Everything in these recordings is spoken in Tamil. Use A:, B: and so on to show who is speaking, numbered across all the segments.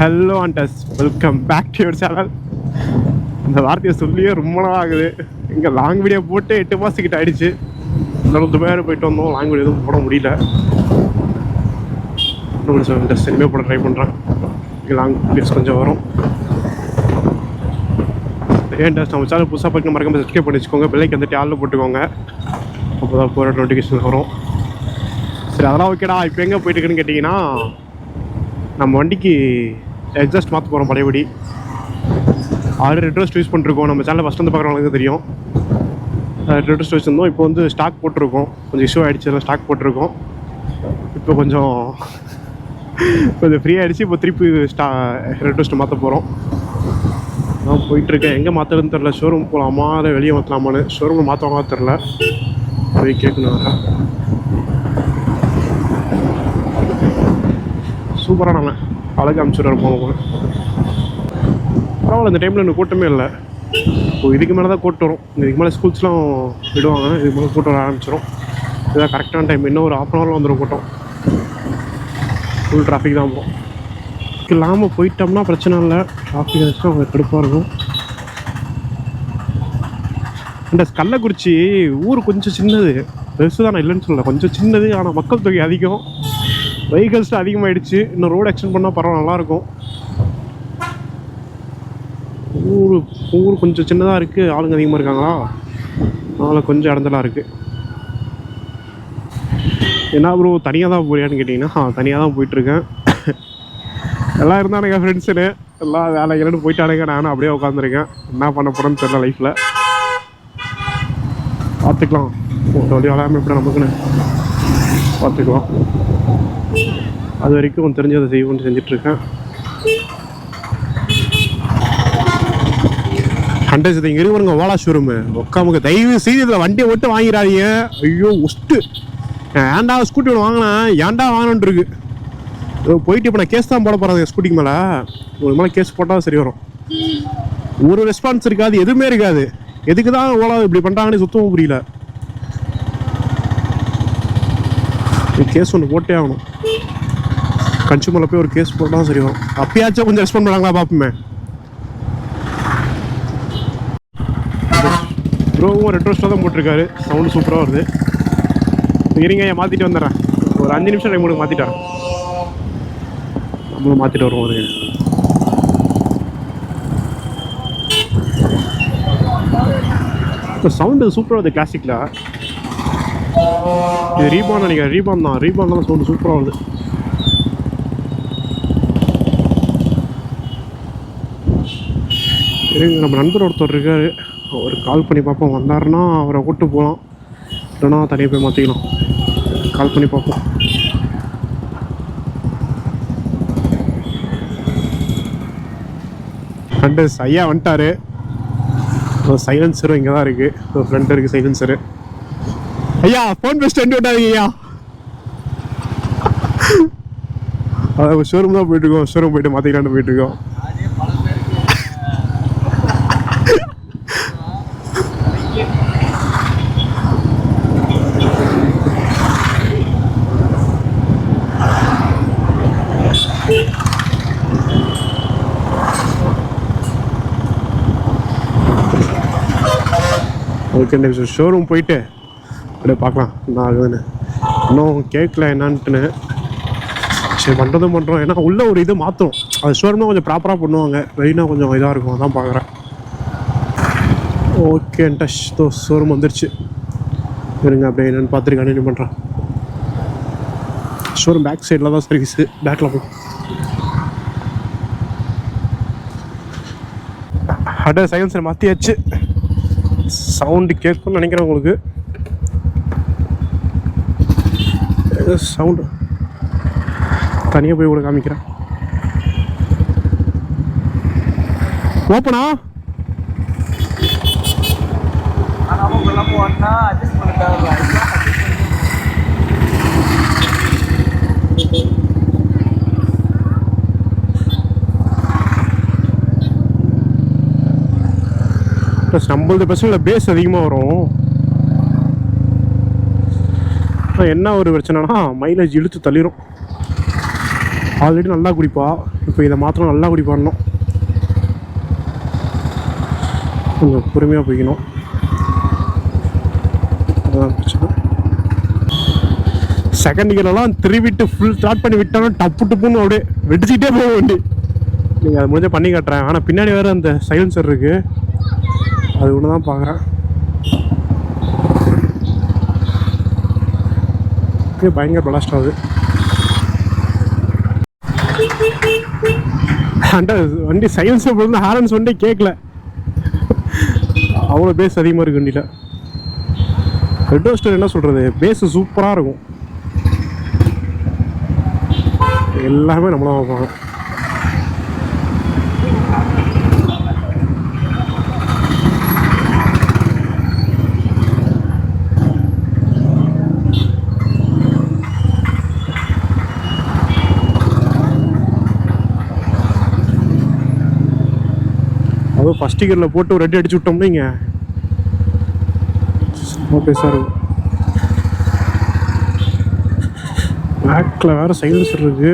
A: ஹலோ அண்டஸ், welcome back to your channel. இந்த வார்த்தையை சொல்லியே ரொம்ப நாள் ஆகுது. இங்கே லாங் வீடியோ போட்டு 8 மாதத்துக்கிட்ட ஆகிடுச்சு. இன்னும் துபாய் போயிட்டு வந்தோம், லாங் வீடியோ எதுவும் போட முடியல. இன்னும் கொஞ்சம் இந்த சினிமா போட ட்ரை பண்ணுறேன். இங்கே லாங் வீடியோஸ் கொஞ்சம் வரும். ஏன்டஸ் நம்ம சேனல் புதுசாக பார்க்க மறக்காம சப்ஸ்கிரைப் பண்ணி வச்சுக்கோங்க. பெல்லைக்கு வந்துட்டு ஆளில் போட்டுக்கோங்க, அப்போ தான் போகிற நோட்டிஃபிகேஷன் வரும். சரி, அதெல்லாம் ஓகேடா. இப்போ எங்கே போயிட்டு இருக்குன்னு கேட்டிங்கன்னா, நம்ம வண்டிக்கு எக்ஸாஸ்ட் மாற்ற போகிறோம். பழையபடி ஆல்ரெடி ரெட்ரோஸ்ட் யூஸ் பண்ணிருக்கோம். நம்ம சேனல் ஃபஸ்ட் வந்து பார்க்குறவங்களுக்கு தெரியும். ரெட்ரோஸ்ட் வச்சுருந்தோம். இப்போ வந்து ஸ்டாக் போட்டிருக்கோம். கொஞ்சம் இஷ்யூ ஆகிடுச்சு, எல்லாம் ஸ்டாக் போட்டிருக்கோம். இப்போ கொஞ்சம் ஃப்ரீ ஆகிடுச்சு. இப்போ திருப்பி ரெட்ரோஸ்ட் மாற்ற போகிறோம். நான் போயிட்டுருக்கேன். எங்கே மாற்றுறதுன்னு தெரில. ஷோரூம் போகலாமா இல்லை வெளியே மாற்றலாமான்னு. ஷோரூமில் மாற்றுவாங்க தெரில, போய் கேட்கணும். வரேன். சூப்பரான அழகு அனுப்பிச்சுட்றாரு போக. பரவாயில்ல, இந்த டைமில் எனக்கு கூட்டமே இல்லை. இப்போ இதுக்கு மேலே தான் கூட்டம் வரும். இதுக்கு மேலே ஸ்கூல்ஸ்லாம் விடுவாங்க. இதுக்கு மேலே கூட்டம் வர ஆரம்பிச்சிடும். இதுதான் கரெக்டான டைம். இன்னும் ஒரு 1/2 hour வந்துடும் கூட்டம். ஃபுல் டிராஃபிக் தான் போகும். இல்லாமல் போயிட்டோம்னா பிரச்சனை இல்லை. டிராஃபிக் ஆச்சுன்னா அவங்க கடுப்பாக இருக்கும். இந்த கள்ளக்குறிச்சி ஊர் கொஞ்சம் சின்னது, பெருசு தான், நான் இல்லைன்னு சொல்லலை. கொஞ்சம் சின்னது, ஆனால் மக்கள் தொகை அதிகம், வெஹிக்கல்ஸ் அதிகமாகிடுச்சு. இன்னும் ரோடு எக்ஸ்டெண்ட் பண்ணால் பரவாயில்ல, நல்லாயிருக்கும். ஊர் கொஞ்சம் சின்னதாக இருக்குது, ஆளுங்க அதிகமாக இருக்காங்களா, அதனால் கொஞ்சம் இடந்தெல்லாம் இருக்குது. என்ன ப்ரோ தனியாக தான் போறியான்னு கேட்டிங்கன்னா, தனியாக தான் போயிட்டுருக்கேன். எல்லாம் இருந்தானுங்க ஃப்ரெண்ட்ஸுன்னு, எல்லாம் வேலைகள்னு போயிட்டானுங்க. நானும் அப்படியே உட்காந்துருக்கேன். என்ன பண்ண போகிறேன்னு தெரியல. லைஃப்பில் பார்த்துக்கலாம். ஒரு வேலையாமல் எப்படி நமக்குன்னு பார்த்துக்கலாம். அது வரைக்கும் தெரிஞ்சதை செய்வோன்னு செஞ்சிட்ருக்கேன். ஹண்ட்ரட் இது இங்கே இருக்குங்க ஓலா ஷோரூமு. உட்காமுக்கு தயவு செய்து இதில் வண்டியை ஓட்டு வாங்கிறாதீங்க. ஐயோ ஒஸ்ட்டு. ஏன்டா ஸ்கூட்டி ஒன்று வாங்கினேன், ஏன்டா வாங்கணுன்ட்டு இருக்கு. போயிட்டு இப்போ நான் கேஸ் தான் போட போகிறேன் ஸ்கூட்டிக்கு மேலே. ஒரு மேலே கேஸ் போட்டால் சரி வரும். ஒரு ரெஸ்பான்ஸ் இருக்காது, எதுவுமே இருக்காது. எதுக்கு தான் ஓலா இப்படி பண்ணுறாங்கன்னு சுத்தமாக புரியல. கேஸ் ஒன்று போட்டே ஆகணும். கன்சூமரில் போய் ஒரு கேஸ் போட்டால் சரி வரும். அப்பயாச்சும் கொஞ்சம் ரெஸ்பாண்ட் பண்ணாங்களா பார்ப்போமே. ப்ரோவும் ரெட்ரோஸ்டாக தான் போட்டிருக்காரு. சவுண்டு சூப்பராக வருது. இருங்க, மாற்றிட்டு வந்துடுறேன். ஒரு 5 நிமிஷம் டைம் உங்களுக்கு மாற்றிட்டு வரேன். நம்மளும் மாற்றிட்டு வருவோம். அதுங்க இப்போ சவுண்டு சூப்பராக வருது. கிளாசிக்கில் இது ரீபான் நினைக்கிறேன். ரீபான் தான் சவுண்டு சூப்பராக வருது. நம்ம நண்பர் ஒருத்தர் இருக்கார், அவர் கால் பண்ணி பார்ப்போம். வந்தாருன்னா அவரை கூப்பிட்டு போகலாம், இல்லைன்னா தனியாக போய் மாற்றிக்கலாம். கால் பண்ணி பார்ப்போம். அண்டு ஐயா வந்துட்டார். சைலன்சரும் இங்கே தான் இருக்குது. ஃப்ரெண்ட் இருக்குது சைலன்சரு. ஐயா ஃபோன் பேசிட்டு வண்டி விட்டாதீங்க ஐயா. அதான் ஷோரூம் தான் போயிட்டுருக்கோம். ஷோரூம் போயிட்டு மாற்றிக்கலான்னு போயிட்டுருக்கோம். ஓகே, ஷோரூம் போயிட்டு அப்படியே பார்க்கலாம் என்ன ஆகுதுன்னு. இன்னும் கேட்கல என்னான்ட்டுன்னு. சரி, பண்ணுறோம். ஏன்னா உள்ள ஒரு இது மாற்றும். அது ஷோரூம்னா கொஞ்சம் ப்ராப்பராக பண்ணுவாங்க, வெளினா கொஞ்சம் இதாக இருக்கும். அதான் பார்க்குறேன். ஓகே டஷ் ஷோரூம் வந்துருச்சு. இருங்க அப்படியே என்னென்னு பார்த்துட்டு கண்டினியூ பண்ணுறேன். ஷோரூம் பேக் சைடில் தான் சர்வீஸு. பேக்கில் போய் அட சைலன்சர் மாற்றியாச்சு. சவுண்டு கேட்கும்னு நினைக்கிறேன் உங்களுக்கு. சவுண்டு தனியாக போய் கூட காமிக்கிறேன். ஓப்பனா ப்ளஸ் 50% பேஸ் அதிகமாக வரும். என்ன ஒரு பிரச்சனைனா மைலேஜ் இழுத்து தள்ளிடும். ஆல்ரெடி நல்லா குடிப்பா, இப்போ இப்போ இதை மாத்திரம் நல்லா குடி பண்ணணும். கொஞ்சம் பொறுமையாக போய்க்கணும், அதுதான் பிரச்சனை. செகண்ட் கியர்லாம் திருவிட்டு ஃபுல் ஸ்டார்ட் பண்ணி விட்டோம்னா டப்பு டப்புன்னு அப்படியே வெடிச்சுக்கிட்டே போக வேண்டி. நீங்கள் அதை முடிஞ்சால் பண்ணி காட்டுறேன். ஆனால் பின்னாடி வேறு அந்த சைலன்சர் இருக்குது, அது ஒன்று தான் பார்க்குறேன். பயங்கர பிளாஸ்ட் ஆகுது. வண்டி சைலன்ஸை போது ஹாரன்ஸ் வண்டி கேட்கல, அவ்வளோ பேஸ் அதிகமாக இருக்குது வண்டியில். ரெட் ரோஸ்டர் என்ன சொல்கிறது, பேஸு சூப்பராக இருக்கும். எல்லாமே நம்மளும் பார்ப்பாங்க. அதுவும் ஃபஸ்ட் கியரில் போட்டு ஒரு ரெடி அடிச்சு விட்டோம்னா இங்கே ரொம்ப பெருசாக இருக்கும். பேக்கில் வேறு சைலன்சர் இருக்குது,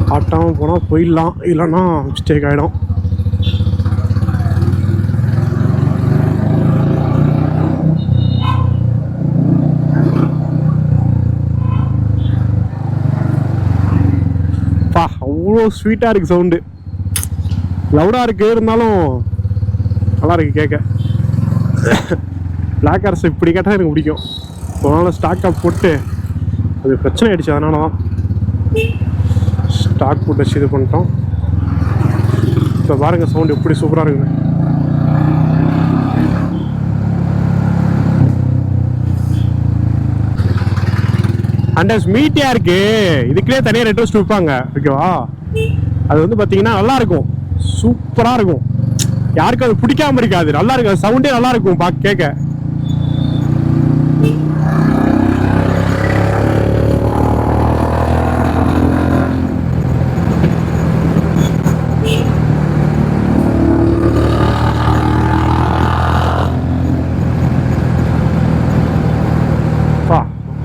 A: காட்டாமல் போனால் போயிடலாம், இல்லைன்னா மிஸ்டேக் ஆகிடும். பா அவ்வளோ ஸ்வீட்டாக இருக்குது சவுண்டு, லவுடாக இருக்குது, இருந்தாலும் நல்லா இருக்குது கேட்க. பிளாக் ஹார்ஸ் இப்படி கேட்டால் எனக்கு பிடிக்கும். ஒரு நாள் ஸ்டாக்காக போட்டு அது பிரச்சனை ஆகிடுச்சு, அதனால தான் ஸ்டாக் போட்டு வச்சு இது பண்ணிட்டோம். இப்போ பாருங்கள் சவுண்டு எப்படி சூப்பராக இருக்குது. அண்ட் மீட்டியாக இருக்குது, இதுக்குள்ளே தனியாக ரெட் ரோஸ்ட் விற்பாங்க, ஓகேவா? அது வந்து பார்த்தீங்கன்னா நல்லாயிருக்கும், சூப்பராக இருக்கும். யாருக்கும் அது பிடிக்காம இருக்காது, நல்லா இருக்கும், சவுண்டே நல்லா இருக்கும் பார்க்க கேட்க.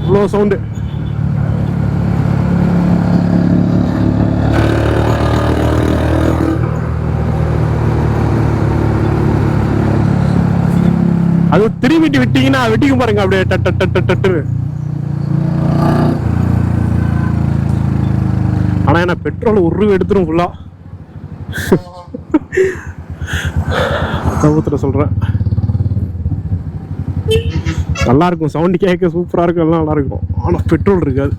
A: அவ்வளோ சவுண்டு. அது திரும்பிட்டு விட்டீங்கன்னா வெட்டிக்கும் பாருங்க, அப்படியே டட்டு. ஆனா என்ன பெட்ரோல் ஒரு ரூபா எடுத்துரும் ஃபுல்லா. சமூகத்தில் சொல்றேன், நல்லா இருக்கும், சவுண்டு கேட்க சூப்பரா இருக்கும், எல்லாம் நல்லா இருக்கும். ஆனா பெட்ரோல் இருக்காது.